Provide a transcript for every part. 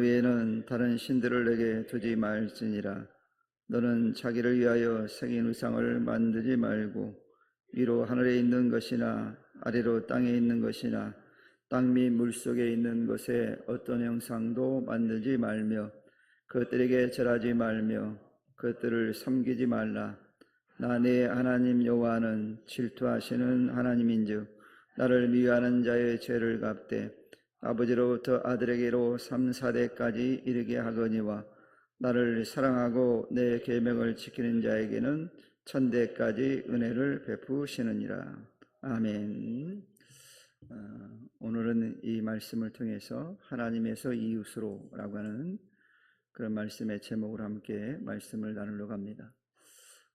외에는 다른 신들을 내게 두지 말지니라. 너는 자기를 위하여 새긴 우상을 만들지 말고 위로 하늘에 있는 것이나 아래로 땅에 있는 것이나 땅 및 물속에 있는 것에 어떤 형상도 만들지 말며 그것들에게 절하지 말며 그것들을 섬기지 말라. 나 네 하나님 여호와는 질투하시는 하나님인즉 나를 미워하는 자의 죄를 갚되 아버지로부터 아들에게로 3, 4대까지 이르게 하거니와 나를 사랑하고 내 계명을 지키는 자에게는 천대까지 은혜를 베푸시느니라. 아멘. 오늘은 이 말씀을 통해서 하나님에서 이웃으로 라고 하는 그런 말씀의 제목으로 함께 말씀을 나누려고 합니다.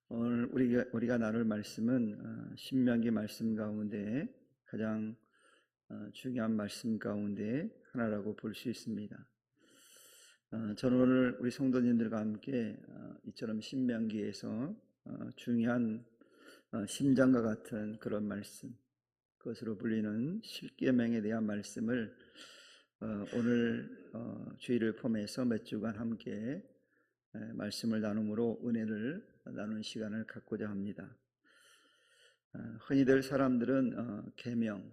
오늘 우리가 나눌 말씀은 신명기 말씀 가운데 가장 중요한 말씀 가운데 하나라고 볼 수 있습니다. 저는 오늘 우리 성도님들과 함께 이처럼 신명기에서 중요한 심장과 같은 그런 말씀, 그것으로 불리는 십계명에 대한 말씀을 오늘 주일을 포함해서 몇 주간 함께 말씀을 나눔으로 은혜를 나누는 시간을 갖고자 합니다. 흔히들 사람들은 계명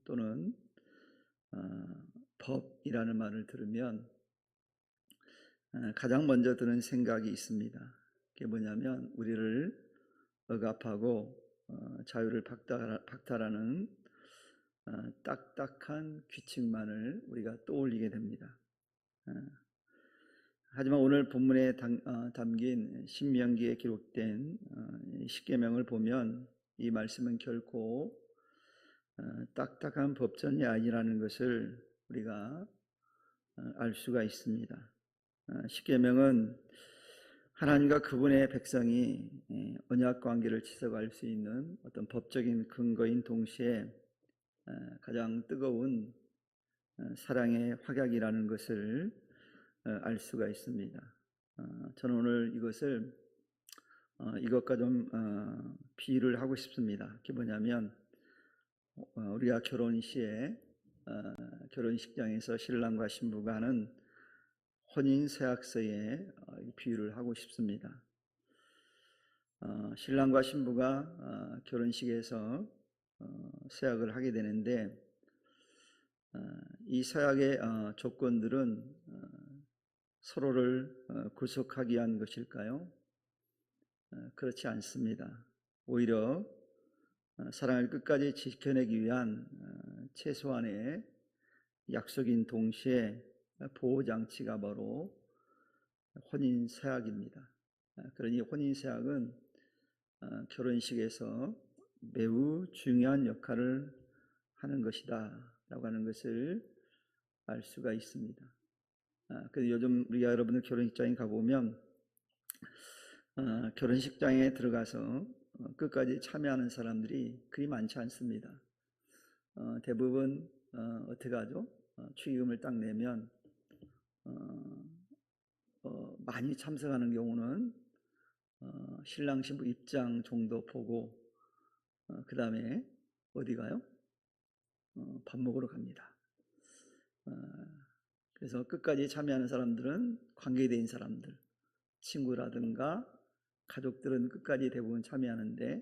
또는 법이라는 말을 들으면 가장 먼저 드는 생각이 있습니다. 그게 뭐냐면 우리를 억압하고 자유를 박탈하는 딱딱한 규칙만을 우리가 떠올리게 됩니다. 하지만 오늘 본문에 담긴 신명기에 기록된 십계명을 보면 이 말씀은 결코 딱딱한 법전이 아니라는 것을 우리가 알 수가 있습니다. 십계명은 하나님과 그분의 백성이 언약 관계를 지속할 수 있는 어떤 법적인 근거인 동시에 가장 뜨거운 사랑의 확약이라는 것을 알 수가 있습니다. 저는 오늘 이것을 이것과 좀 비유를 하고 싶습니다. 그게 뭐냐면 우리가 결혼 시에 결혼식장에서 신랑과 신부가 하는 혼인서약서에 비유를 하고 싶습니다. 신랑과 신부가 결혼식에서 서약을 하게 되는데 이 서약의 조건들은 서로를 구속하기 위한 것일까요? 그렇지 않습니다. 오히려 사랑을 끝까지 지켜내기 위한 최소한의 약속인 동시에 보호장치가 바로 혼인서약입니다. 그러니 혼인서약은 결혼식에서 매우 중요한 역할을 하는 것이다 라고 하는 것을 알 수가 있습니다. 그래서 요즘 우리가 여러분들 결혼식장에 가보면 결혼식장에 들어가서 끝까지 참여하는 사람들이 그리 많지 않습니다. 대부분 어떻게 하죠? 축의금을 딱 내면 많이 참석하는 경우는 신랑 신부 입장 정도 보고 그 다음에 어디 가요? 밥 먹으러 갑니다. 그래서 끝까지 참여하는 사람들은 관계된 사람들, 친구라든가 가족들은 끝까지 대부분 참여하는데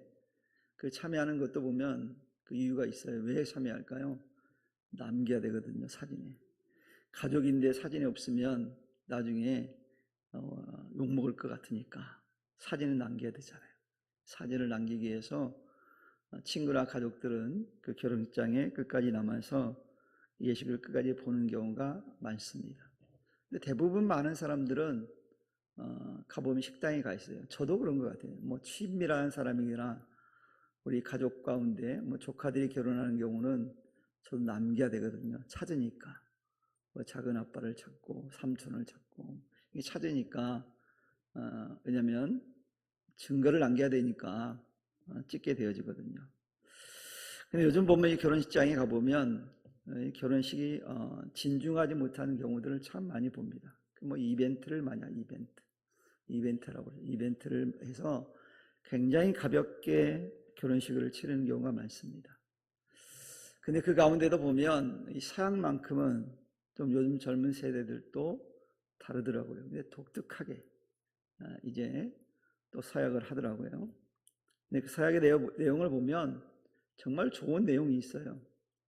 그 참여하는 것도 보면 그 이유가 있어요. 왜 참여할까요? 남겨야 되거든요. 사진에. 가족인데 사진이 없으면 나중에 욕먹을 것 같으니까 사진을 남겨야 되잖아요. 사진을 남기기 위해서 친구나 가족들은 그 결혼식장에 끝까지 남아서 예식을 끝까지 보는 경우가 많습니다. 근데 대부분 많은 사람들은 가보면 식당에 가 있어요. 저도 그런 것 같아요. 뭐 친밀한 사람이거나 우리 가족 가운데 뭐 조카들이 결혼하는 경우는 저도 남겨야 되거든요. 찾으니까 뭐 작은 아빠를 찾고 삼촌을 찾고 이게 찾으니까 왜냐하면 증거를 남겨야 되니까 찍게 되어지거든요. 근데 요즘 보면 이 결혼식장에 가보면 결혼식이 진중하지 못하는 경우들을 참 많이 봅니다. 뭐 이벤트를 많이 하죠. 이벤트라고 해요. 이벤트를 해서 굉장히 가볍게 결혼식을 치르는 경우가 많습니다. 근데 그 가운데도 보면 이 서약만큼은 좀 요즘 젊은 세대들도 다르더라고요. 근데 독특하게 이제 또 서약을 하더라고요. 근데 그 서약의 내용을 보면 정말 좋은 내용이 있어요.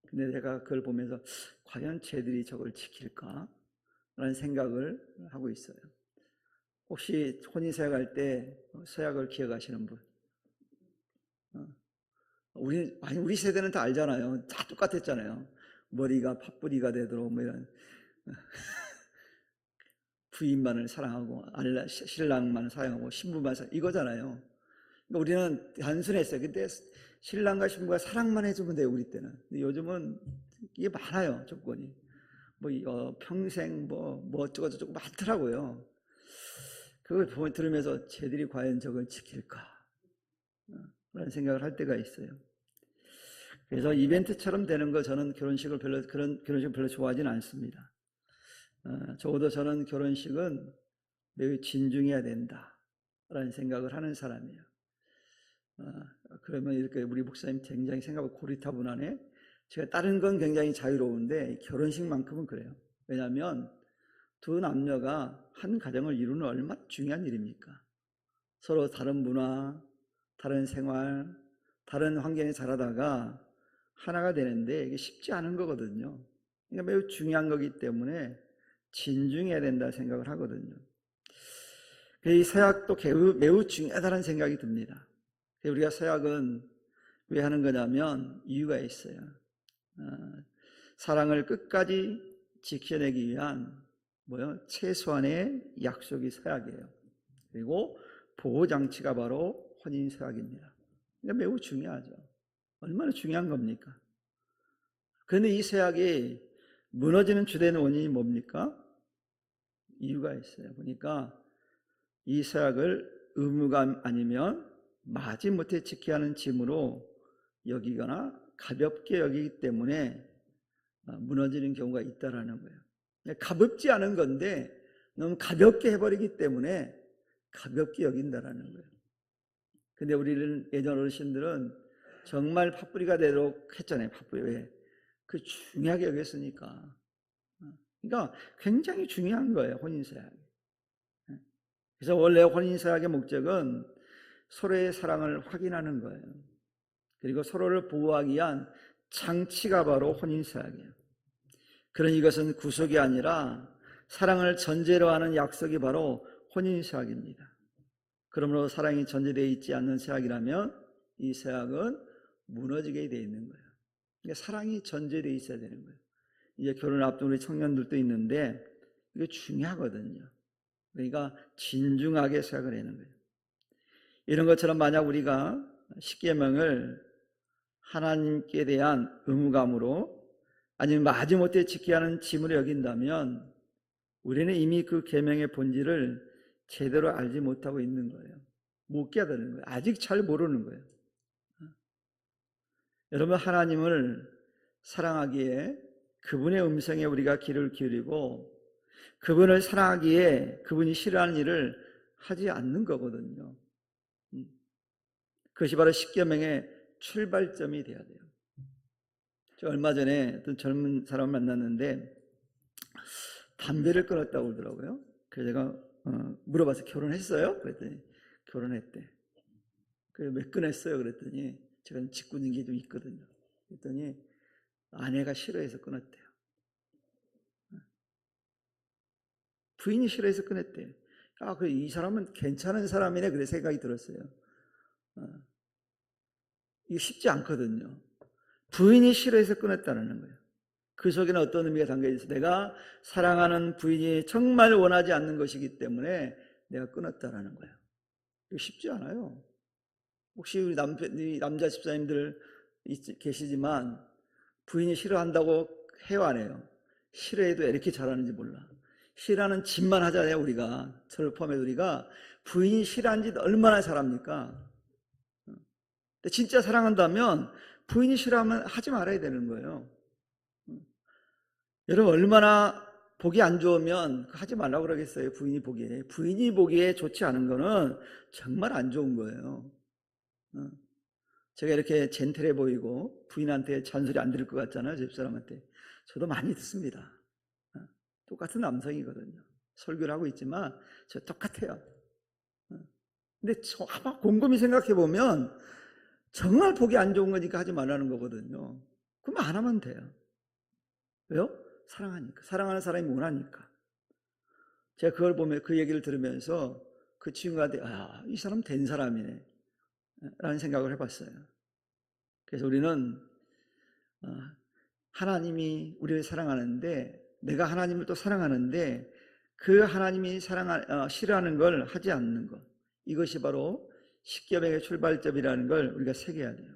근데 제가 그걸 보면서 과연 쟤들이 저걸 지킬까? 라는 생각을 하고 있어요. 혹시 혼인서약할 때 서약을 기억하시는 분? 우리 세대는 다 알잖아요. 다 똑같았잖아요. 머리가 팥뿌리가 되도록 뭐 이런 부인만을 사랑하고 신랑만 사랑하고 신부만 사랑 이거잖아요. 그러니까 우리는 단순했어요. 근데 신랑과 신부가 사랑만 해주면 돼요. 우리 때는. 근데 요즘은 이게 많아요. 조건이. 평생 뭐 어쩌고 저쩌고 많더라고요. 그걸 들으면서 쟤들이 과연 저걸 지킬까? 라는 생각을 할 때가 있어요. 그래서 이벤트처럼 되는 거 저는 그런 결혼식을 별로 좋아하지는 않습니다. 적어도 저는 결혼식은 매우 진중해야 된다라는 생각을 하는 사람이에요. 그러면 이렇게 우리 목사님 굉장히 생각보다 고리타분하네. 제가 다른 건 굉장히 자유로운데 결혼식만큼은 그래요. 왜냐하면 두 남녀가 한 가정을 이루는 얼마나 중요한 일입니까? 서로 다른 문화, 다른 생활, 다른 환경에 자라다가 하나가 되는데 이게 쉽지 않은 거거든요. 그러니까 매우 중요한 거기 때문에 진중해야 된다 생각을 하거든요. 이 서약도 매우 중요하다는 생각이 듭니다. 우리가 서약은 왜 하는 거냐면 이유가 있어요. 사랑을 끝까지 지켜내기 위한 최소한의 약속이 서약이에요. 그리고 보호장치가 바로 혼인서약입니다. 매우 중요하죠. 얼마나 중요한 겁니까? 그런데 이 서약이 무너지는 주된 원인이 뭡니까? 이유가 있어요. 보니까 이 서약을 의무감 아니면 마지못해 지켜야 하는 짐으로 여기거나 가볍게 여기기 때문에 무너지는 경우가 있다라는 거예요. 가볍지 않은 건데 너무 가볍게 해버리기 때문에 가볍게 여긴다라는 거예요. 근데 우리는 예전 어르신들은 정말 팥뿌리가 되도록 했잖아요. 팥뿌리. 왜? 그 중요하게 여겼으니까. 그러니까 굉장히 중요한 거예요. 혼인서약이. 그래서 원래 혼인서약의 목적은 서로의 사랑을 확인하는 거예요. 그리고 서로를 보호하기 위한 장치가 바로 혼인서약이에요. 그러니 이것은 구속이 아니라 사랑을 전제로 하는 약속이 바로 혼인서약입니다. 그러므로 사랑이 전제되어 있지 않는 서약이라면 이 서약은 무너지게 되어 있는 거예요. 그러니까 사랑이 전제되어 있어야 되는 거예요. 이제 결혼을 앞둔 우리 청년들도 있는데 이게 중요하거든요. 그러니까 진중하게 서약을 하는 거예요. 이런 것처럼 만약 우리가 십계명을 하나님께 대한 의무감으로 아니면 마지못해 지켜야 하는 짐으로 여긴다면 우리는 이미 그 계명의 본질을 제대로 알지 못하고 있는 거예요. 못 깨달은 거예요. 아직 잘 모르는 거예요. 여러분, 하나님을 사랑하기에 그분의 음성에 우리가 귀를 기울이고 그분을 사랑하기에 그분이 싫어하는 일을 하지 않는 거거든요. 그것이 바로 십계명의 출발점이 돼야 돼요. 저 얼마 전에 어떤 젊은 사람을 만났는데 담배를 끊었다고 그러더라고요. 그래서 제가 물어봐서 결혼했어요? 그랬더니 결혼했대. 그래서 왜 끊었어요? 그랬더니 제가 짓고 있는 게 좀 있거든요. 그랬더니 아내가 싫어해서 끊었대요. 부인이 싫어해서 끊었대요. 이 사람은 괜찮은 사람이네. 그래 생각이 들었어요. 이게 쉽지 않거든요. 부인이 싫어해서 끊었다는 거예요. 그 속에는 어떤 의미가 담겨 있어요? 내가 사랑하는 부인이 정말 원하지 않는 것이기 때문에 내가 끊었다라는 거예요. 이거 쉽지 않아요. 혹시 우리 남자 집사님들 계시지만 부인이 싫어한다고 해요, 안 해요? 싫어해도 이렇게 잘하는지 몰라. 싫어하는 짓만 하잖아요, 우리가. 저를 포함해 우리가 부인이 싫어하는 짓 얼마나 잘합니까? 근데 진짜 사랑한다면 부인이 싫어하면 하지 말아야 되는 거예요. 여러분, 얼마나 보기 안 좋으면 하지 말라고 그러겠어요, 부인이 보기에. 부인이 보기에 좋지 않은 거는 정말 안 좋은 거예요. 제가 이렇게 젠틀해 보이고 부인한테 잔소리 안 들을 것 같잖아요, 집사람한테. 저도 많이 듣습니다. 똑같은 남성이거든요. 설교를 하고 있지만 저 똑같아요. 근데 아마 곰곰이 생각해 보면 정말 보기 안 좋은 거니까 하지 말라는 거거든요. 그럼 안 하면 돼요. 왜요? 사랑하니까. 사랑하는 사람이 원하니까. 제가 그걸 보면 그 얘기를 들으면서 그 친구한테 이 사람 된 사람이네 라는 생각을 해봤어요. 그래서 우리는 하나님이 우리를 사랑하는데, 내가 하나님을 또 사랑하는데 그 하나님이 싫어하는 걸 하지 않는 것, 이것이 바로 십계명의 출발점이라는 걸 우리가 새겨야 돼요.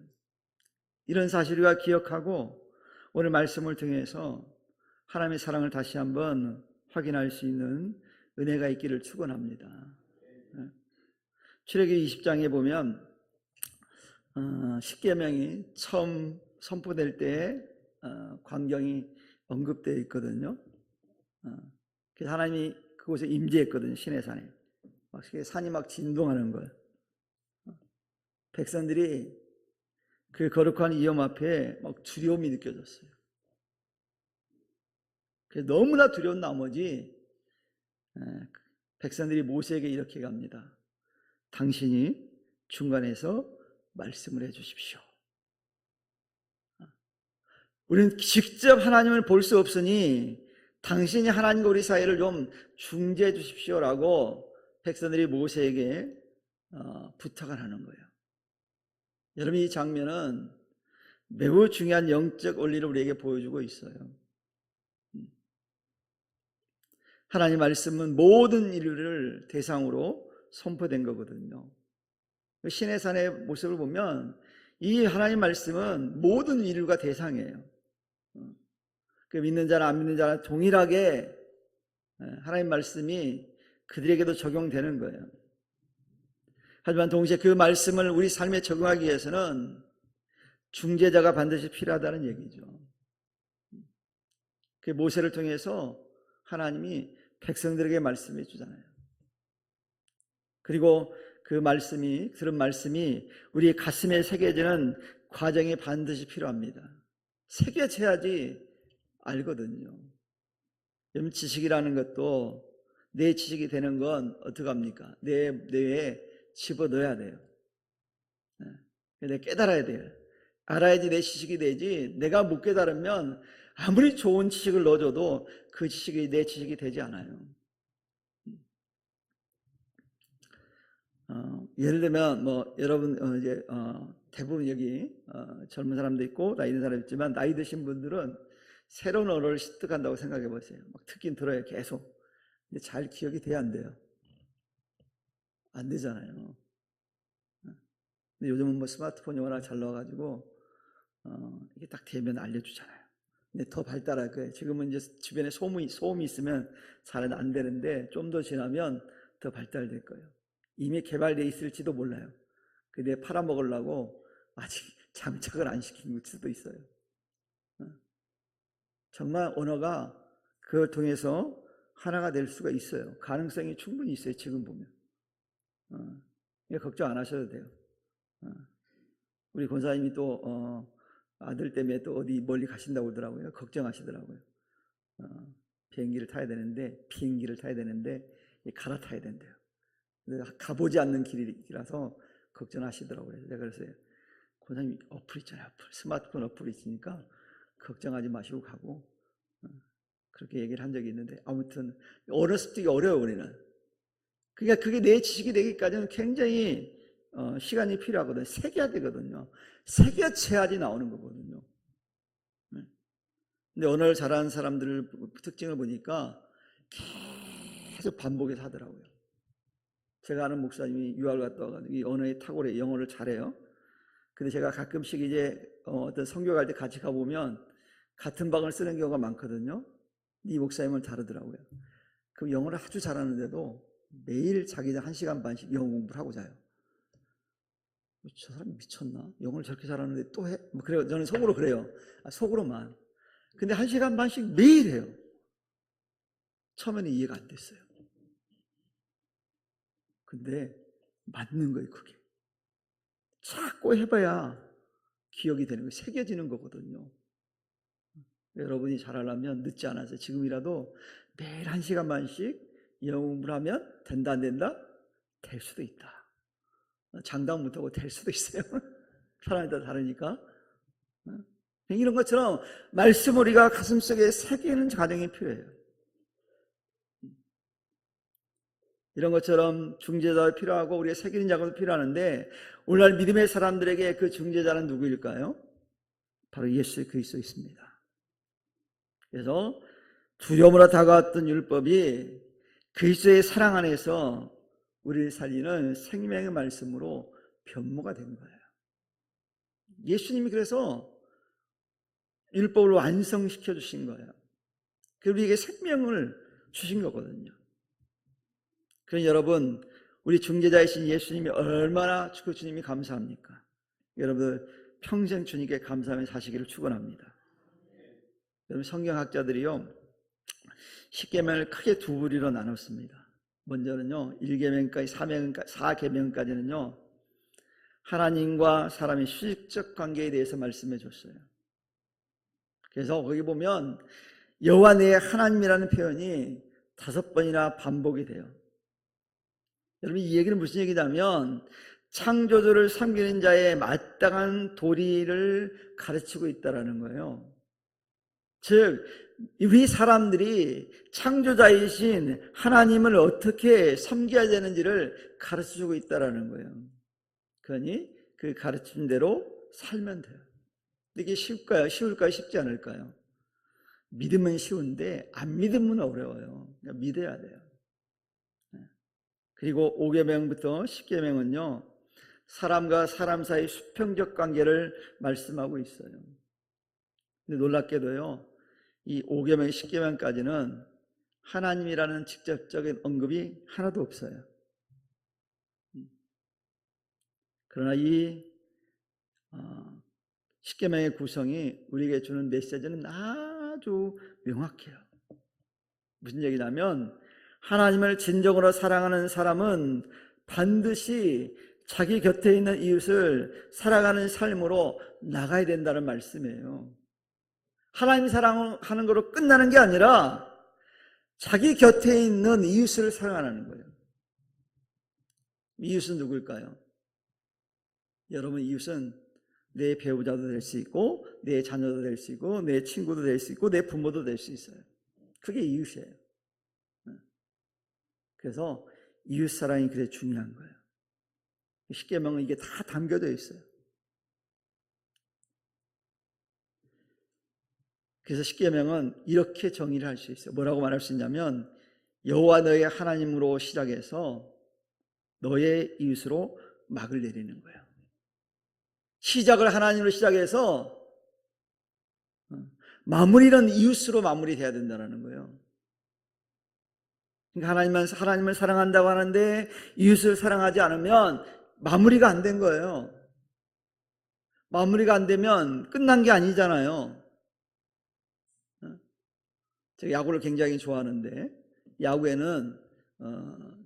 이런 사실을 우리가 기억하고 오늘 말씀을 통해서 하나님의 사랑을 다시 한번 확인할 수 있는 은혜가 있기를 축원합니다. 출애굽기 20장에 보면 십계명이 처음 선포될 때의 광경이 언급되어 있거든요. 그래서 하나님이 그곳에 임재했거든요. 시내산에. 산이 막 진동하는 거예요. 백성들이 그 거룩한 위엄 앞에 막 두려움이 느껴졌어요. 그래서 너무나 두려운 나머지 백성들이 모세에게 이렇게 갑니다. 당신이 중간에서 말씀을 해주십시오. 우리는 직접 하나님을 볼 수 없으니 당신이 하나님과 우리 사이를 좀 중재해 주십시오라고 백성들이 모세에게 부탁을 하는 거예요. 여러분, 이 장면은 매우 중요한 영적 원리를 우리에게 보여주고 있어요. 하나님 말씀은 모든 인류를 대상으로 선포된 거거든요. 시내산의 모습을 보면 이 하나님 말씀은 모든 인류가 대상이에요. 그 믿는 자나 안 믿는 자나 동일하게 하나님 말씀이 그들에게도 적용되는 거예요. 하지만 동시에 그 말씀을 우리 삶에 적용하기 위해서는 중재자가 반드시 필요하다는 얘기죠. 그 모세를 통해서 하나님이 백성들에게 말씀해 주잖아요. 그리고 그 말씀이, 들은 말씀이 우리 가슴에 새겨지는 과정이 반드시 필요합니다. 새겨져야지 알거든요. 여러분, 지식이라는 것도 내 지식이 되는 건 어떻게 합니까? 내 뇌에 집어넣어야 돼요. 내가 깨달아야 돼요. 알아야지 내 지식이 되지, 내가 못 깨달으면 아무리 좋은 지식을 넣어줘도 그 지식이 내 지식이 되지 않아요. 예를 들면 여러분 대부분 여기 젊은 사람도 있고 나이 든 사람도 있지만, 나이 드신 분들은 새로운 언어를 습득한다고 생각해 보세요. 막 듣긴 들어요, 계속. 근데 잘 기억이 돼야 안 돼요. 안 되잖아요. 근데 요즘은 스마트폰이 워낙 잘 나와가지고 이게 딱 되면 알려주잖아요. 근데 더 발달할 거예요. 지금은 이제 주변에 소음이 있으면 잘 안 되는데 좀 더 지나면 더 발달될 거예요. 이미 개발되어 있을지도 몰라요. 근데 팔아먹으려고 아직 장착을 안 시킨 수도 있어요. 정말 언어가 그걸 통해서 하나가 될 수가 있어요. 가능성이 충분히 있어요. 지금 보면. 걱정 안 하셔도 돼요. 우리 권사님이 또 아들 때문에 또 어디 멀리 가신다고 그러더라고요. 걱정하시더라고요. 비행기를 타야 되는데 갈아타야 된대요. 가보지 않는 길이라서 걱정하시더라고요. 내가 그랬어요. 권사님, 어플 있잖아요. 스마트폰 어플 있으니까 걱정하지 마시고 가고, 그렇게 얘기를 한 적이 있는데, 아무튼 언어 습득이 어려워요, 우리는. 그러니까 그게 내 지식이 되기까지는 굉장히 시간이 필요하거든요. 새겨야 되거든요. 새겨쳐야지 나오는 거거든요. 근데 언어를 잘하는 사람들 특징을 보니까 계속 반복해서 하더라고요. 제가 아는 목사님이 유학을 갔다 와가지고 이 언어에 탁월해, 영어를 잘해요. 근데 제가 가끔씩 이제 어떤 선교 갈 때 같이 가보면 같은 방을 쓰는 경우가 많거든요. 이 목사님은 다르더라고요. 그 영어를 아주 잘하는데도 매일 자기는 1시간 반씩 영어 공부를 하고 자요. 저 사람 미쳤나? 영어를 저렇게 잘하는데 또 해? 그래요. 저는 속으로 그래요. 속으로만. 근데 1시간 반씩 매일 해요. 처음에는 이해가 안 됐어요. 근데 맞는 거예요, 그게. 자꾸 해봐야 기억이 되는 거예요. 새겨지는 거거든요. 여러분이 잘하려면 늦지 않아서 지금이라도 매일 1시간 반씩 영어 공부를 하면 된다 안 된다? 될 수도 있다. 장담 못하고 될 수도 있어요. 사람이 다 다르니까. 이런 것처럼 말씀 우리가 가슴속에 새기는 과정이 필요해요. 이런 것처럼 중재자가 필요하고 우리가 새기는 작업도 필요하는데 오늘날 믿음의 사람들에게 그 중재자는 누구일까요? 바로 예수 그리스도였습니다. 그래서 두려움으로 다가왔던 율법이 그리스도의 사랑 안에서 우리를 살리는 생명의 말씀으로 변모가 된 거예요. 예수님이 그래서 율법을 완성시켜 주신 거예요. 그리고 우리에게 생명을 주신 거거든요. 그럼 여러분, 우리 중재자이신 예수님이 얼마나 그 주님이 감사합니까? 여러분 평생 주님께 감사하며 사시기를 축원합니다. 여러분 성경학자들이요 10계명을 크게 두 부류로 나눴습니다. 먼저는요 1계명까지 4계명까지는요 하나님과 사람의 수직적 관계에 대해서 말씀해 줬어요. 그래서 거기 보면 여호와 내 하나님이라는 표현이 5번이나 반복이 돼요. 여러분 이 얘기는 무슨 얘기냐면 창조주를 섬기는 자의 마땅한 도리를 가르치고 있다는 거예요. 즉 우리 사람들이 창조자이신 하나님을 어떻게 섬겨야 되는지를 가르쳐주고 있다는 거예요. 그러니 그 가르침대로 살면 돼요. 이게 쉬울까요? 쉽지 않을까요? 믿으면 쉬운데 안 믿으면 어려워요. 그러니까 믿어야 돼요. 그리고 5계명부터 10계명은요 사람과 사람 사이 수평적 관계를 말씀하고 있어요. 근데 놀랍게도요 이 5계명, 10계명까지는 하나님이라는 직접적인 언급이 하나도 없어요. 그러나 이 10계명의 구성이 우리에게 주는 메시지는 아주 명확해요. 무슨 얘기냐면 하나님을 진정으로 사랑하는 사람은 반드시 자기 곁에 있는 이웃을 사랑하는 삶으로 나가야 된다는 말씀이에요. 하나님 사랑하는 거로 끝나는 게 아니라 자기 곁에 있는 이웃을 사랑하는 거예요. 이웃은 누굴까요? 여러분 이웃은 내 배우자도 될 수 있고 내 자녀도 될 수 있고 내 친구도 될 수 있고 내 부모도 될 수 있어요. 그게 이웃이에요. 그래서 이웃 사랑이 그래 중요한 거예요. 10계명은 이게 다 담겨져 있어요. 그래서 10계명은 이렇게 정의를 할 수 있어요. 뭐라고 말할 수 있냐면 여호와 너의 하나님으로 시작해서 너의 이웃으로 막을 내리는 거예요. 시작을 하나님으로 시작해서 마무리는 이웃으로 마무리돼야 된다는 거예요. 그러니까 하나님을 사랑한다고 하는데 이웃을 사랑하지 않으면 마무리가 안 된 거예요. 마무리가 안 되면 끝난 게 아니잖아요. 제가 야구를 굉장히 좋아하는데 야구에는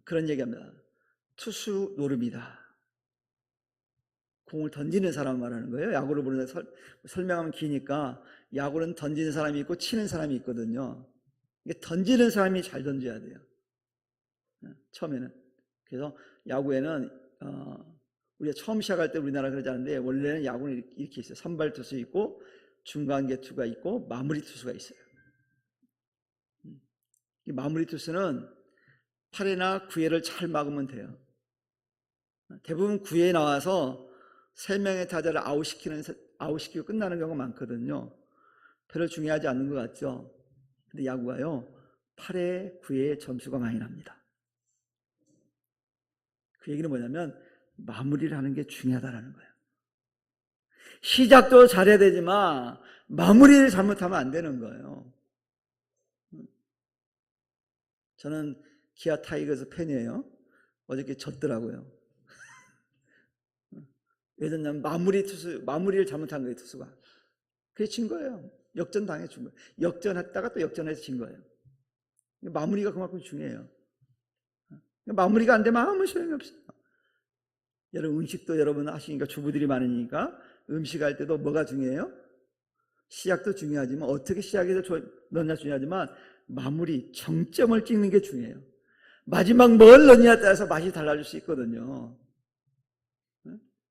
그런 얘기합니다. 투수 노름이다. 공을 던지는 사람 말하는 거예요. 야구를 보는데 설명하면 기니까 야구는 던지는 사람이 있고 치는 사람이 있거든요. 던지는 사람이 잘 던져야 돼요. 처음에는. 그래서 야구에는 우리가 처음 시작할 때 우리나라 그러지 않는데 원래는 야구는 이렇게 있어요. 선발 투수 있고 중간계 투수가 있고 마무리 투수가 있어요. 이 마무리 투수는 8회나 9회를 잘 막으면 돼요. 대부분 9회에 나와서 3명의 타자를 아웃시키고 끝나는 경우가 많거든요. 별로 중요하지 않는 것 같죠. 근데 야구가요 8회, 9회에 점수가 많이 납니다. 그 얘기는 뭐냐면 마무리를 하는 게 중요하다는 거예요. 시작도 잘해야 되지만 마무리를 잘못하면 안 되는 거예요. 저는 기아 타이거즈 팬이에요. 어저께 졌더라고요. 왜 졌냐면 마무리를 잘못한 거예요, 투수가. 그게 진 거예요. 역전 당해 준 거예요. 역전했다가 또 역전해서 진 거예요. 마무리가 그만큼 중요해요. 마무리가 안 되면 아무 소용이 없어요. 여러분 음식도 여러분 하시니까 주부들이 많으니까 음식 할 때도 뭐가 중요해요? 시작도 중요하지만 어떻게 시작해서 넣느냐 중요하지만 마무리, 정점을 찍는 게 중요해요. 마지막 뭘 넣느냐에 따라서 맛이 달라질 수 있거든요.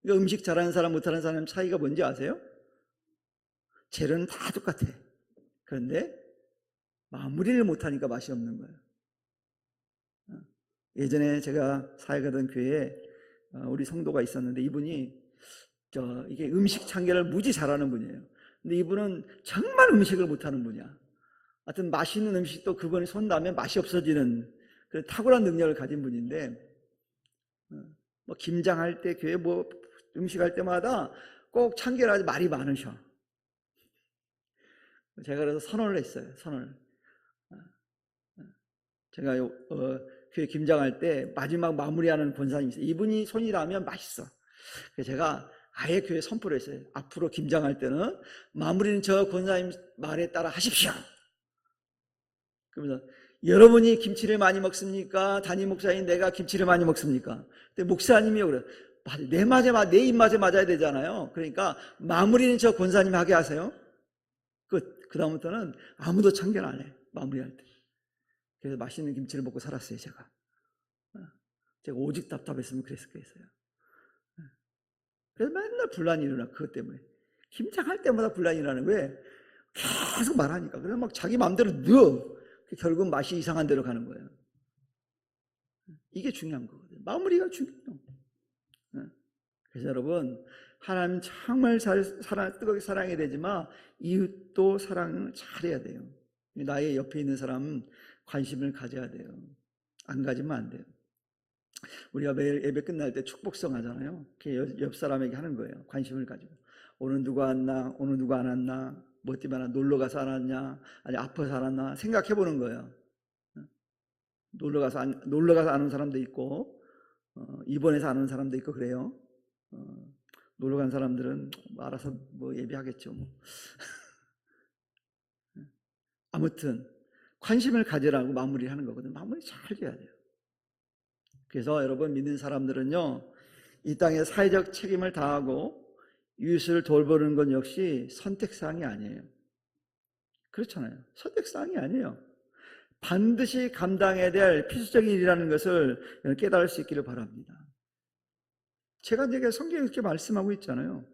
그러니까 음식 잘하는 사람 못하는 사람 차이가 뭔지 아세요? 재료는 다 똑같아. 그런데 마무리를 못하니까 맛이 없는 거예요. 예전에 제가 사역하던 교회에 우리 성도가 있었는데 이분이 이게 음식 참견을 무지 잘하는 분이에요. 근데 이분은 정말 음식을 못하는 분이야. 하여튼 맛있는 음식도 그분이 손 닿으면 맛이 없어지는 그런 탁월한 능력을 가진 분인데, 뭐 김장할 때 교회 뭐 음식할 때마다 꼭 참견하지 말이 많으셔. 제가 그래서 선언을 했어요. 선언을. 제가 교회 김장할 때 마지막 마무리하는 권사님이 있어요. 이분이 손이 닿으면 맛있어. 그래서 제가 아예 교회 선포를 했어요. 앞으로 김장할 때는 마무리는 저 권사님 말에 따라 하십시오. 그러면서 여러분이 김치를 많이 먹습니까? 담임 목사인 내가 김치를 많이 먹습니까? 근데 목사님이 그래요. 내 입맛에 맞아야 되잖아요. 그러니까 마무리는 저 권사님 하게 하세요. 그 다음부터는 아무도 참견 안 해. 마무리할 때. 그래서 맛있는 김치를 먹고 살았어요. 제가 오직 답답했으면 그랬을 거예요. 그래서 맨날 분란이 일어나. 그것 때문에 김장할 때마다 분란이 일어나는 거예요. 계속 말하니까. 그래서 막 자기 마음대로 넣어. 결국 맛이 이상한 데로 가는 거예요. 이게 중요한 거거든요. 마무리가 중요해요. 그래서 여러분, 하나님 정말 뜨겁게 사랑해야 되지만 이웃도 사랑을 잘해야 돼요. 나의 옆에 있는 사람은 관심을 가져야 돼요. 안 가지면 안 돼요. 우리가 매일 예배 끝날 때 축복성 하잖아요. 옆 사람에게 하는 거예요. 관심을 가지고. 오늘 누가 왔나? 오늘 누가 안 왔나? 뭐 때문에 놀러 가서 안 왔냐? 아니 아파서 안 왔나? 생각해 보는 거예요. 놀러 가서 안 온 사람도 있고, 입원해서 안 온 사람도 있고 그래요. 놀러 간 사람들은 뭐 알아서 뭐 예배하겠죠. 뭐. 아무튼 관심을 가지라고 마무리하는 거거든요. 마무리 잘 해야 돼요. 그래서 여러분 믿는 사람들은요, 이 땅에 사회적 책임을 다하고 이웃을 돌보는 건 역시 선택사항이 아니에요. 그렇잖아요. 선택사항이 아니에요. 반드시 감당해야 될 필수적인 일이라는 것을 깨달을 수 있기를 바랍니다. 제가 내게 성경에 이렇게 말씀하고 있잖아요.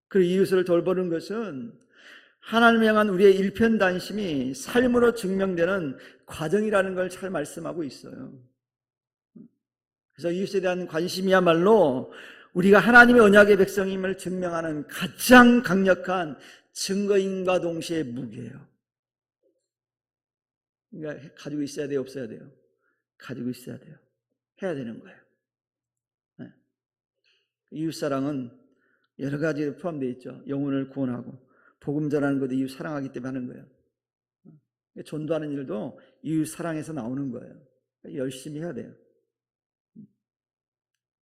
그 이웃을 돌보는 것은 하나님을 향한 우리의 일편단심이 삶으로 증명되는 과정이라는 걸 잘 말씀하고 있어요. 그래서 이웃에 대한 관심이야말로 우리가 하나님의 언약의 백성임을 증명하는 가장 강력한 증거인과 동시에 무기예요. 그러니까 가지고 있어야 돼요, 없어야 돼요? 가지고 있어야 돼요. 해야 되는 거예요. 네. 이웃사랑은 여러 가지에 포함되어 있죠. 영혼을 구원하고 복음 전하는 것도 이웃 사랑하기 때문에 하는 거예요. 전도하는 일도 이웃 사랑에서 나오는 거예요. 열심히 해야 돼요.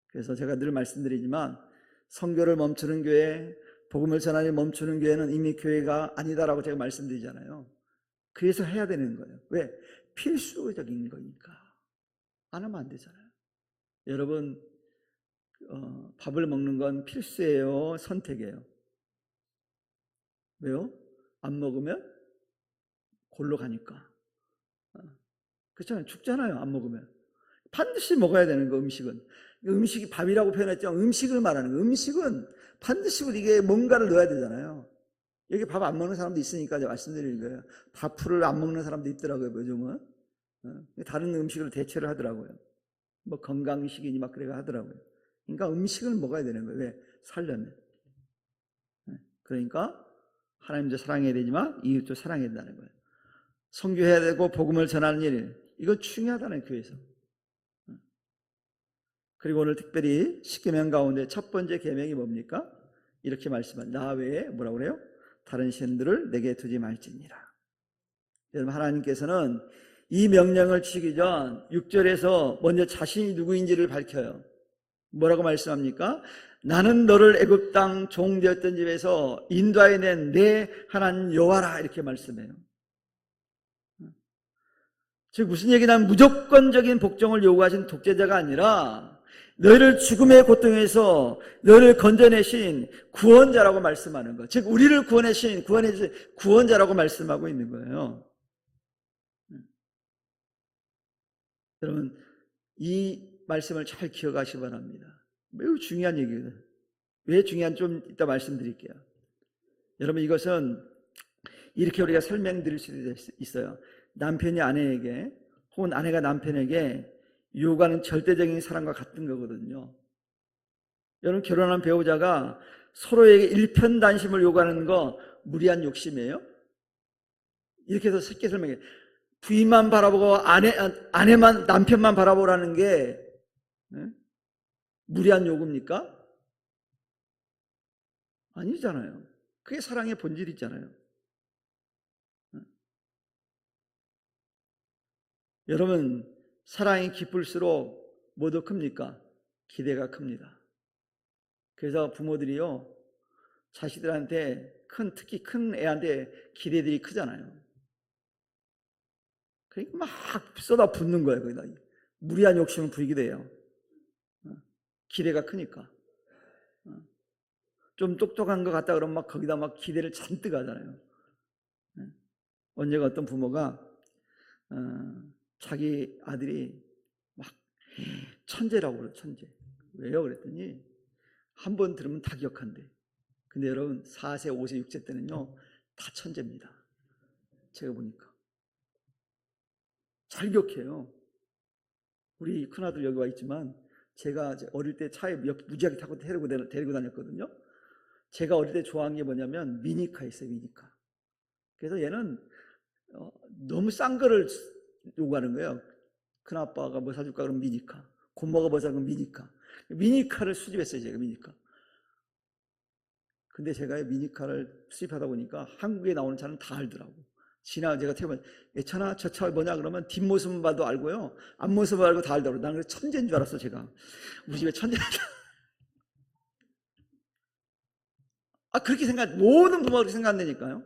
그래서 제가 늘 말씀드리지만 선교를 멈추는 교회, 복음을 전하는 멈추는 교회는 이미 교회가 아니다라고 제가 말씀드리잖아요. 그래서 해야 되는 거예요. 왜? 필수적인 거니까. 안 하면 안 되잖아요. 여러분, 밥을 먹는 건 필수예요? 선택이에요? 왜요? 안 먹으면 골로 가니까. 그렇잖아요. 죽잖아요. 안 먹으면. 반드시 먹어야 되는 거, 음식은. 음식이 밥이라고 표현했지만 음식을 말하는 거. 음식은 반드시 우리에게 뭔가를 넣어야 되잖아요. 여기 밥 안 먹는 사람도 있으니까 제가 말씀드리는 거예요. 밥풀을 안 먹는 사람도 있더라고요, 요즘은. 다른 음식으로 대체를 하더라고요. 뭐 건강식이니 막 그래가 하더라고요. 그러니까 음식을 먹어야 되는 거예요. 왜? 살려면. 그러니까 하나님도 사랑해야 되지만 이웃도 사랑해야 된다는 거예요. 선교해야 되고 복음을 전하는 일, 이거 중요하다는 교회에서. 그리고 오늘 특별히 10계명 가운데 첫 번째 계명이 뭡니까? 이렇게 말씀합니다. 나 외에 뭐라고 그래요? 다른 신들을 내게 두지 말지니라. 여러분, 하나님께서는 이 명령을 주시기 전 6절에서 먼저 자신이 누구인지를 밝혀요. 뭐라고 말씀합니까? 나는 너를 애굽 땅 종되었던 집에서 인도하여낸 내 하나님 여호와라, 이렇게 말씀해요. 즉 무슨 얘기냐면 무조건적인 복종을 요구하신 독재자가 아니라 너희를 죽음의 고통에서 너희를 건져내신 구원자라고 말씀하는 것. 즉 우리를 구원해신 구원자라고 말씀하고 있는 거예요. 여러분 이 말씀을 잘 기억하시기 바랍니다. 매우 중요한 얘기거든요. 왜 중요한지 좀 이따 말씀드릴게요. 여러분 이것은 이렇게 우리가 설명드릴 수도 있어요. 남편이 아내에게 혹은 아내가 남편에게 요구하는 절대적인 사랑과 같은 거거든요. 여러분 결혼한 배우자가 서로에게 일편단심을 요구하는 거 무리한 욕심이에요? 이렇게 해서 쉽게 설명해. 부인만 바라보고 아내만 남편만 바라보라는 게 무리한 요구입니까? 아니잖아요. 그게 사랑의 본질이잖아요. 여러분 사랑이 깊을수록 뭐도 큽니까? 기대가 큽니다. 그래서 부모들이요 자식들한테 특히 큰 애한테 기대들이 크잖아요. 그러니까 막 쏟아붓는 거예요. 거기다 무리한 욕심을 부리게 돼요. 기대가 크니까. 좀 똑똑한 것 같다 그러면 막 거기다 막 기대를 잔뜩 하잖아요. 언제가 어떤 부모가 자기 아들이 막 천재라고 그래요. 천재. 왜요? 그랬더니 한 번 들으면 다 기억한대. 근데 여러분 4세, 5세, 6세 때는요 다 천재입니다. 제가 보니까 잘 기억해요. 우리 큰아들 여기 와 있지만 제가 어릴 때 차에 무지하게 타고 데리고 다녔거든요. 제가 어릴 때 좋아한 게 뭐냐면 미니카 있어요. 미니카. 그래서 얘는 너무 싼 거를 요구하는 거예요. 큰아빠가 뭐 사줄까 그러면 미니카, 고모가 뭐 사주면 미니카. 미니카를 수집했어요. 제가 미니카. 근데 제가 미니카를 수입하다 보니까 한국에 나오는 차는 다 알더라고. 제가 태우면 예찬아 저 차 뭐냐 그러면 뒷모습만 봐도 알고요. 앞모습을 알고 다 알더라고. 나는 그래서 천재인 줄 알았어. 제가 우리 집에 천재. 그렇게 모든 부모가 그렇게 생각한다니까요.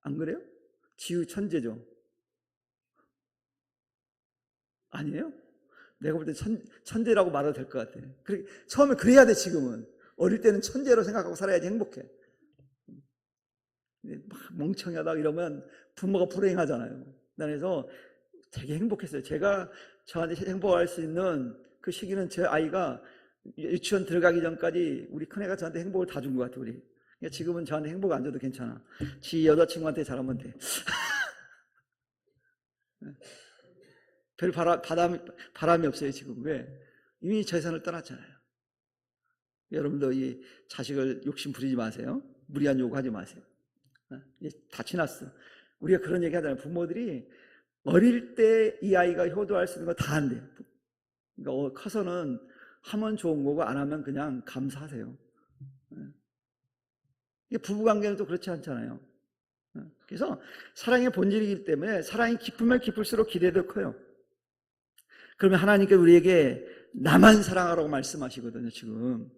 안 그래요? 지우 천재죠. 아니에요? 내가 볼 때 천재라고 말해도 될 것 같아. 처음에 그래야 돼. 지금은 어릴 때는 천재로 생각하고 살아야지 행복해. 막 멍청하다 이러면 부모가 불행하잖아요. 그래서 되게 행복했어요. 제가 저한테 행복할 수 있는 그 시기는 제 아이가 유치원 들어가기 전까지 우리 큰애가 저한테 행복을 다 준 것 같아요. 우리. 지금은 저한테 행복 안 줘도 괜찮아. 지 여자친구한테 잘하면 돼. 별 바람이 없어요. 지금. 왜? 이미 재산을 떠났잖아요. 여러분도 이 자식을 욕심 부리지 마세요. 무리한 요구하지 마세요. 다 지났어. 우리가 그런 얘기 하잖아요. 부모들이 어릴 때 이 아이가 효도할 수 있는 거 다 한대요. 그러니까 커서는 하면 좋은 거고 안 하면 그냥 감사하세요. 부부관계는 또 그렇지 않잖아요. 그래서 사랑의 본질이기 때문에 사랑이 깊으면 깊을수록 기대도 커요. 그러면 하나님께 우리에게 나만 사랑하라고 말씀하시거든요. 지금.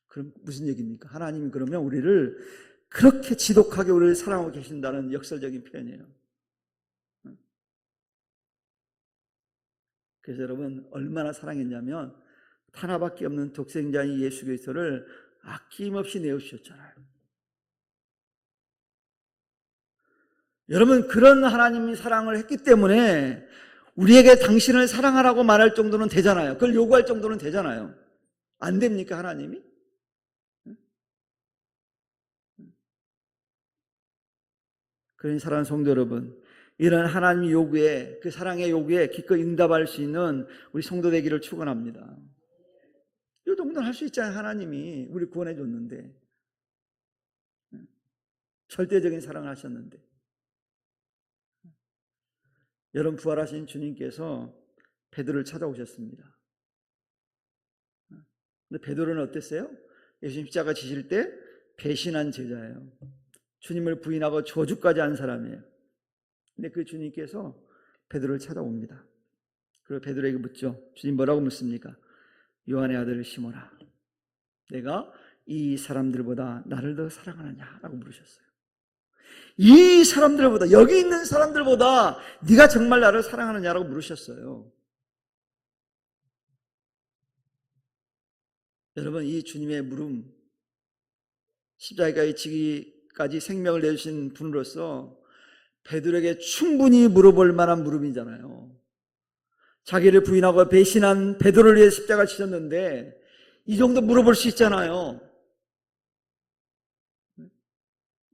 그럼 무슨 얘기입니까? 하나님이 그러면 우리를 그렇게 지독하게 우리를 사랑하고 계신다는 역설적인 표현이에요. 그래서 여러분 얼마나 사랑했냐면 하나밖에 없는 독생자인 예수 그리스도를 아낌없이 내어주셨잖아요. 여러분 그런 하나님이 사랑을 했기 때문에 우리에게 당신을 사랑하라고 말할 정도는 되잖아요. 그걸 요구할 정도는 되잖아요. 안 됩니까 하나님이? 그러니 사랑하는 성도 여러분, 이런 하나님 요구에, 그 사랑의 요구에 기꺼이 응답할 수 있는 우리 성도 되기를 축원합니다. 이 정도는 할 수 있잖아요. 하나님이 우리 구원해 줬는데, 절대적인 사랑을 하셨는데. 여러분 부활하신 주님께서 베드로를 찾아오셨습니다. 근데 베드로는 어땠어요? 예수님 십자가 지실 때 배신한 제자예요. 주님을 부인하고 저주까지 한 사람이에요. 근데 그 주님께서 베드로를 찾아옵니다. 그리고 베드로에게 묻죠. 주님 뭐라고 묻습니까? 요한의 아들을 시몬아, 내가 이 사람들보다 나를 더 사랑하느냐? 라고 물으셨어요. 이 사람들보다, 여기 있는 사람들보다 네가 정말 나를 사랑하느냐라고 물으셨어요. 여러분, 이 주님의 물음, 십자가에 지기까지 생명을 내주신 분으로서 베드로에게 충분히 물어볼 만한 물음이잖아요. 자기를 부인하고 배신한 베드로를 위해 십자가를 지셨는데 이 정도 물어볼 수 있잖아요.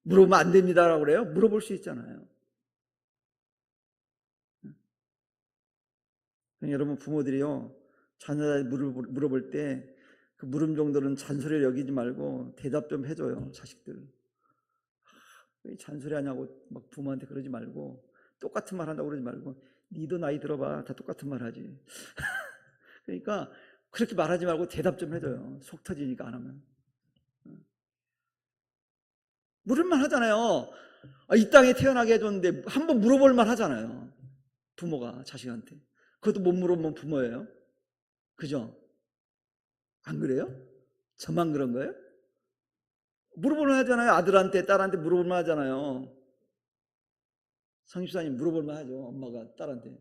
물어보면 안 됩니다라고 그래요? 물어볼 수 있잖아요. 여러분, 부모들이요, 자녀들 물어볼 때 그 물음 정도는 잔소리를 여기지 말고 대답 좀 해줘요. 자식들 왜 잔소리 하냐고 막 부모한테 그러지 말고, 똑같은 말 한다고 그러지 말고, 니도 나이 들어봐, 다 똑같은 말 하지. 그러니까 그렇게 말하지 말고 대답 좀 해줘요. 속 터지니까 안 하면. 물을만 하잖아요. 이 땅에 태어나게 해줬는데 한번 물어볼 만 하잖아요. 부모가 자식한테. 그것도 못 물어보면 부모예요. 그죠? 안 그래요? 저만 그런 거예요? 물어볼 만 하잖아요. 아들한테 딸한테 물어볼 만 하잖아요. 성집사님 물어볼 만 하죠. 엄마가 딸한테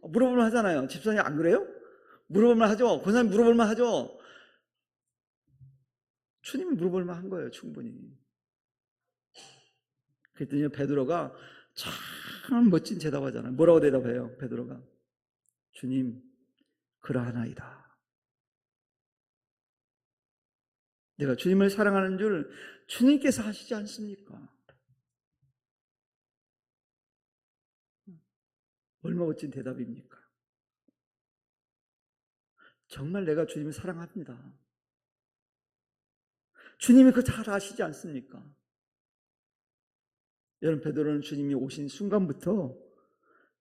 물어볼 만 하잖아요. 집사님 안 그래요? 물어볼 만 하죠. 권사님 물어볼 만 하죠. 주님이 물어볼 만 한 거예요. 충분히. 그랬더니 베드로가 참 멋진 대답하잖아요. 뭐라고 대답해요? 베드로가 주님, 그러하나이다. 내가 주님을 사랑하는 줄 주님께서 아시지 않습니까? 얼마나 멋진 대답입니까? 정말 내가 주님을 사랑합니다. 주님이 그거 잘 아시지 않습니까? 여러분, 베드로는 주님이 오신 순간부터,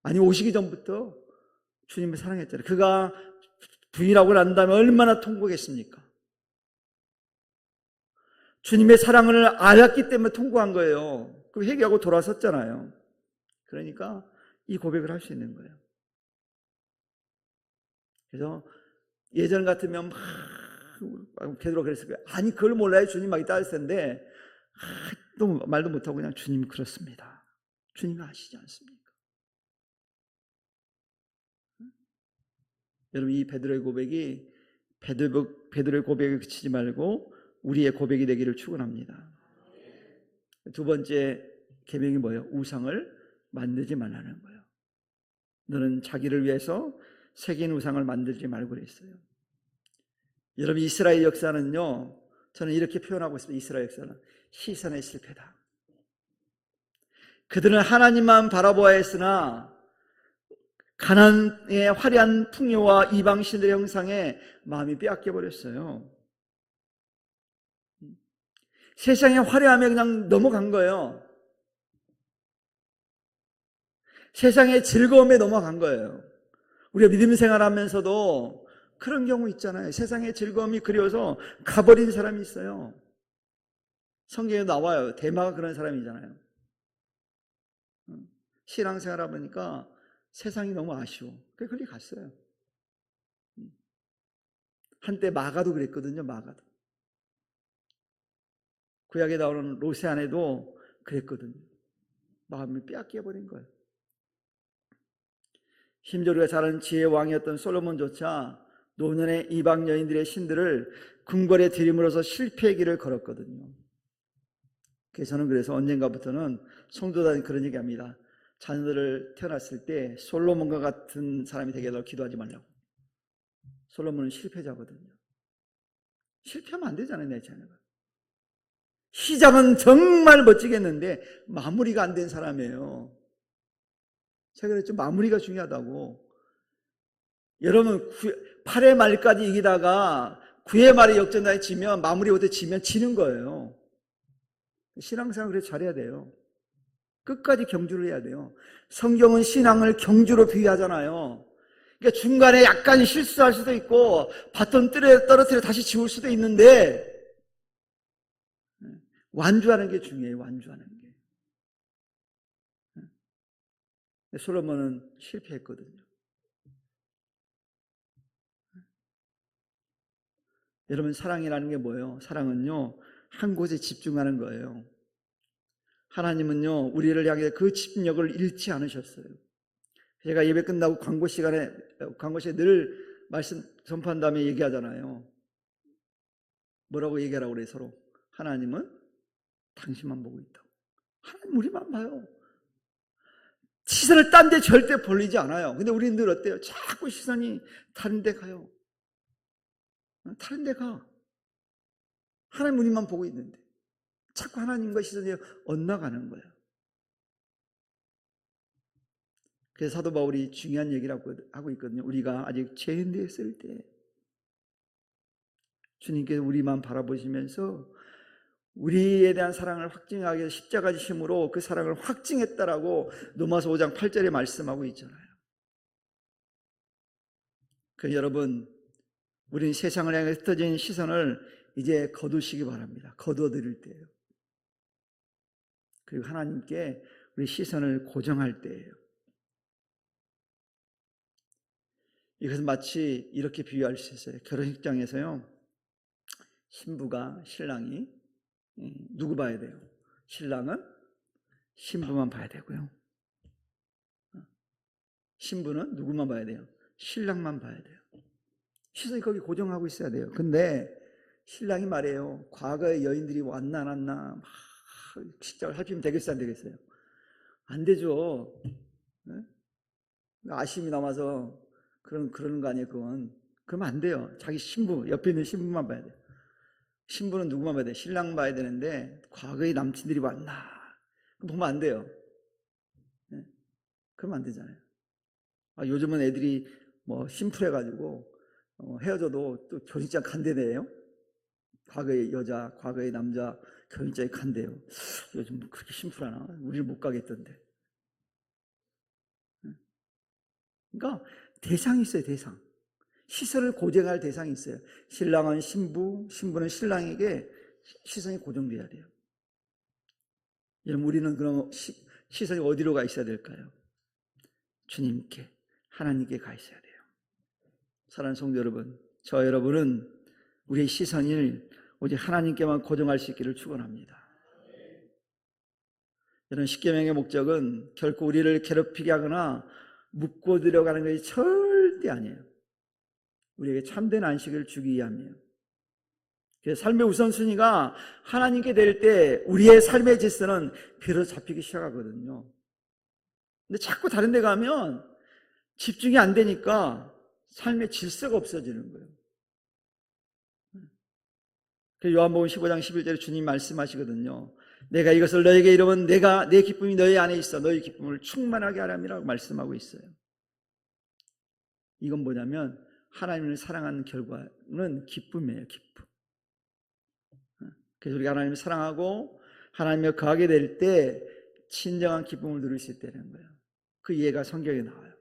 아니 오시기 전부터 주님을 사랑했잖아요. 그가 부인하고 난 다음에 얼마나 통곡했습니까? 주님의 사랑을 알았기 때문에 통곡한 거예요. 그 회개하고 돌아섰잖아요. 그러니까 이 고백을 할 수 있는 거예요. 그래서 예전 같으면 막 베드로가 그랬을 거예요. 아니 그걸 몰라요. 주님 막 따졌을 텐데 또 말도 못하고 그냥 주님 그렇습니다. 주님이 아시지 않습니까? 여러분, 이 베드로의 고백이 베드로의 고백에 그치지 말고 우리의 고백이 되기를 축원합니다. 두 번째 계명이 뭐예요? 우상을 만들지 말라는 거예요. 너는 자기를 위해서 새긴 우상을 만들지 말고 그랬어요. 여러분, 이스라엘 역사는요, 저는 이렇게 표현하고 있습니다. 이스라엘 역사는 시선의 실패다. 그들은 하나님만 바라보아야 했으나 가나안의 화려한 풍요와 이방 신들의 형상에 마음이 빼앗겨 버렸어요. 세상의 화려함에 그냥 넘어간 거예요. 세상의 즐거움에 넘어간 거예요. 우리가 믿음 생활하면서도 그런 경우 있잖아요. 세상의 즐거움이 그리워서 가버린 사람이 있어요. 성경에 나와요. 대마가 그런 사람이잖아요. 신앙생활 하보니까 세상이 너무 아쉬워. 그래서 거기 갔어요. 한때 마가도 그랬거든요. 마가도. 구약에 나오는 로세 아내도 그랬거든요. 마음을 빼앗겨 버린 거예요. 심지어 우리가 잘 아는 지혜의 왕이었던 솔로몬조차 노년의 이방 여인들의 신들을 궁궐에 들임으로써 실패의 길을 걸었거든요. 그래서 언젠가부터는 성도들은 그런 얘기합니다. 자녀들을 태어났을 때 솔로몬과 같은 사람이 되게 해달라고 기도하지 말라고. 솔로몬은 실패자거든요. 실패하면 안 되잖아요, 내 자녀가. 시작은 정말 멋지겠는데 마무리가 안 된 사람이에요. 제가 그랬죠. 마무리가 중요하다고. 여러분, 8회 말까지 이기다가 9회 말에 역전당에 지면, 마무리 못해 지면 지는 거예요. 신앙생활 그래서 잘해야 돼요. 끝까지 경주를 해야 돼요. 성경은 신앙을 경주로 비유하잖아요. 그러니까 중간에 약간 실수할 수도 있고 바톤 떨어뜨려 다시 지울 수도 있는데 완주하는 게 중요해요. 완주하는 게. 솔로몬은 실패했거든요. 여러분, 사랑이라는 게 뭐예요? 사랑은요, 한 곳에 집중하는 거예요. 하나님은요, 우리를 향해 그 집중력을 잃지 않으셨어요. 제가 예배 끝나고 광고 시간에 늘 말씀 전파한 다음에 얘기하잖아요. 뭐라고 얘기하라고 그래 서로? 하나님은 당신만 보고 있다고. 하나님 우리만 봐요. 시선을 딴 데 절대 벌리지 않아요. 근데 우리는 늘 어때요? 자꾸 시선이 다른 데 가요. 다른 데 가. 하나님 우리만 보고 있는데 자꾸 하나님과 시선이 엇나가는 거예요. 그래서 사도 바울이 중요한 얘기를 하고 있거든요. 우리가 아직 죄인 되었을 때 주님께서 우리만 바라보시면서 우리에 대한 사랑을 확증하기 위해서 십자가 지심으로 그 사랑을 확증했다라고 로마서 5장 8절에 말씀하고 있잖아요. 그래서 여러분, 우리는 세상을 향해 흩어진 시선을 이제 거두시기 바랍니다. 거두어드릴 때예요. 그리고 하나님께 우리 시선을 고정할 때예요. 이것은 마치 이렇게 비유할 수 있어요. 결혼식장에서요, 신부가 신랑이 누구 봐야 돼요? 신랑은 신부만 봐야 되고요. 신부는 누구만 봐야 돼요? 신랑만 봐야 돼요. 시선이 거기 고정하고 있어야 돼요. 근데 신랑이 말해요. 과거의 여인들이 왔나 안 왔나 막 식장을 살피면 되겠어요, 안 되겠어요? 안 되죠. 네? 아쉬움이 남아서 그러는 거 아니에요, 그건. 그러면 안 돼요. 자기 신부, 옆에 있는 신부만 봐야 돼요. 신부는 누구만 봐야 돼요? 신랑 봐야 되는데 과거의 남친들이 왔나? 보면 안 돼요. 네? 그러면 안 되잖아요. 요즘은 애들이 뭐 심플해가지고 헤어져도 또 결혼식장 간대네요. 과거의 여자, 과거의 남자 결혼식장에 간대요. 요즘 그렇게 심플하나? 우리를 못 가겠던데. 그러니까 대상이 있어요, 대상. 시선을 고정할 대상이 있어요. 신랑은 신부, 신부는 신랑에게 시선이 고정돼야 돼요. 여러분, 우리는 그럼 시선이 어디로 가 있어야 될까요? 주님께, 하나님께 가 있어야 돼요. 사랑하는 성도 여러분, 저 여러분은 우리의 시선을 오직 하나님께만 고정할 수 있기를 축원합니다. 여러분, 십계명의 목적은 결코 우리를 괴롭히게 하거나 묶고 들어가는 것이 절대 아니에요. 우리에게 참된 안식을 주기 위함이에요. 그래서 삶의 우선순위가 하나님께 될 때 우리의 삶의 질서는 비로소 잡히기 시작하거든요. 근데 자꾸 다른 데 가면 집중이 안 되니까 삶의 질서가 없어지는 거예요. 요한복음 15장 11절에 주님 말씀하시거든요. 내가 이것을 너에게 이루면 내 기쁨이 너희 안에 있어 너희 기쁨을 충만하게 하람이라고 말씀하고 있어요. 이건 뭐냐면 하나님을 사랑하는 결과는 기쁨이에요. 기쁨. 그래서 우리가 하나님을 사랑하고 하나님과 거하게 될 때 진정한 기쁨을 누릴 수 있다는 거예요. 그 이해가 성경에 나와요.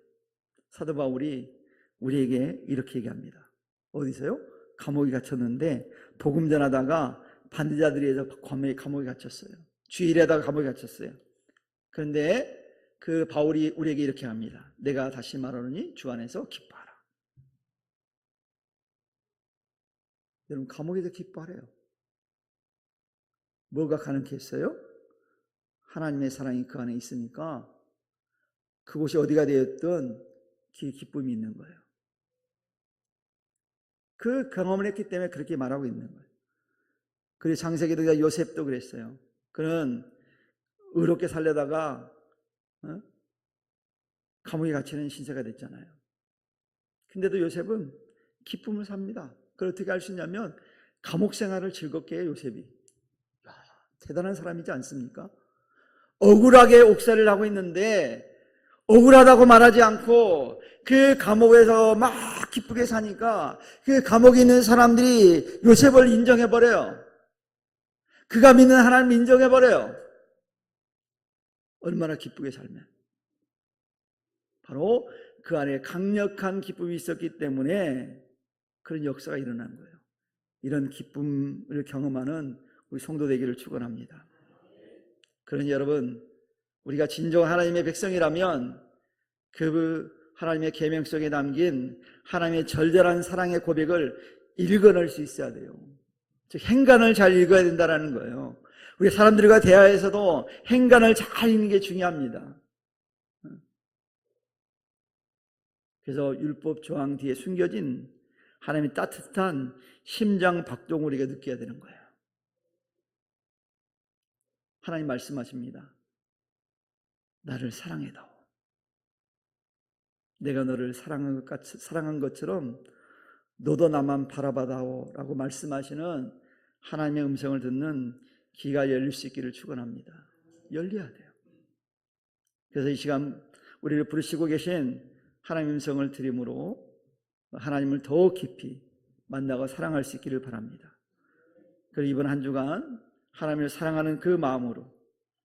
사도 바울이 우리에게 이렇게 얘기합니다. 어디서요? 감옥에 갇혔는데 복음 전하다가 반대자들에 의해서 감옥에 갇혔어요. 주일에다가 감옥에 갇혔어요. 그런데 그 바울이 우리에게 이렇게 합니다. 내가 다시 말하노니 주 안에서 기뻐하라. 여러분, 감옥에서 기뻐하래요. 뭐가 가능했어요? 하나님의 사랑이 그 안에 있으니까 그곳이 어디가 되었든 기쁨이 있는 거예요. 그 경험을 했기 때문에 그렇게 말하고 있는 거예요. 그리고 창세기도 요셉도 그랬어요. 그는 의롭게 살려다가 감옥에 갇히는 신세가 됐잖아요. 근데도 요셉은 기쁨을 삽니다. 그걸 어떻게 할 수 있냐면 감옥 생활을 즐겁게 해요, 요셉이. 대단한 사람이지 않습니까? 억울하게 옥살이를 하고 있는데 억울하다고 말하지 않고 그 감옥에서 막 기쁘게 사니까 그 감옥에 있는 사람들이 요셉을 인정해버려요. 그가 믿는 하나님을 인정해버려요. 얼마나 기쁘게 살면. 바로 그 안에 강력한 기쁨이 있었기 때문에 그런 역사가 일어난 거예요. 이런 기쁨을 경험하는 우리 성도 되기를 축원합니다. 그러니 여러분, 우리가 진정 하나님의 백성이라면 그 하나님의 계명 속에 담긴 하나님의 절절한 사랑의 고백을 읽어낼 수 있어야 돼요. 즉 행간을 잘 읽어야 된다는 거예요. 우리 사람들과 대화에서도 행간을 잘 읽는 게 중요합니다. 그래서 율법 조항 뒤에 숨겨진 하나님의 따뜻한 심장 박동을 우리가 느껴야 되는 거예요. 하나님 말씀하십니다. 나를 사랑해다오. 내가 너를 사랑한 것처럼 너도 나만 바라봐다오 라고 말씀하시는 하나님의 음성을 듣는 귀가 열릴 수 있기를 축원합니다. 열려야 돼요. 그래서 이 시간 우리를 부르시고 계신 하나님의 음성을 들음으로 하나님을 더 깊이 만나고 사랑할 수 있기를 바랍니다. 그리고 이번 한 주간 하나님을 사랑하는 그 마음으로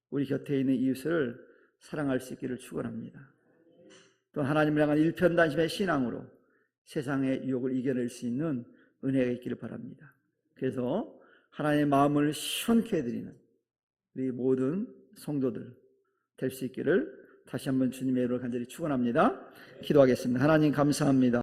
우리 곁에 있는 이웃을 사랑할 수 있기를 축원합니다. 또 하나님을 향한 일편단심의 신앙으로 세상의 유혹을 이겨낼 수 있는 은혜가 있기를 바랍니다. 그래서 하나님의 마음을 시원케 해드리는 우리 모든 성도들 될 수 있기를 다시 한번 주님의 이름으로 간절히 축원합니다. 기도하겠습니다. 하나님 감사합니다.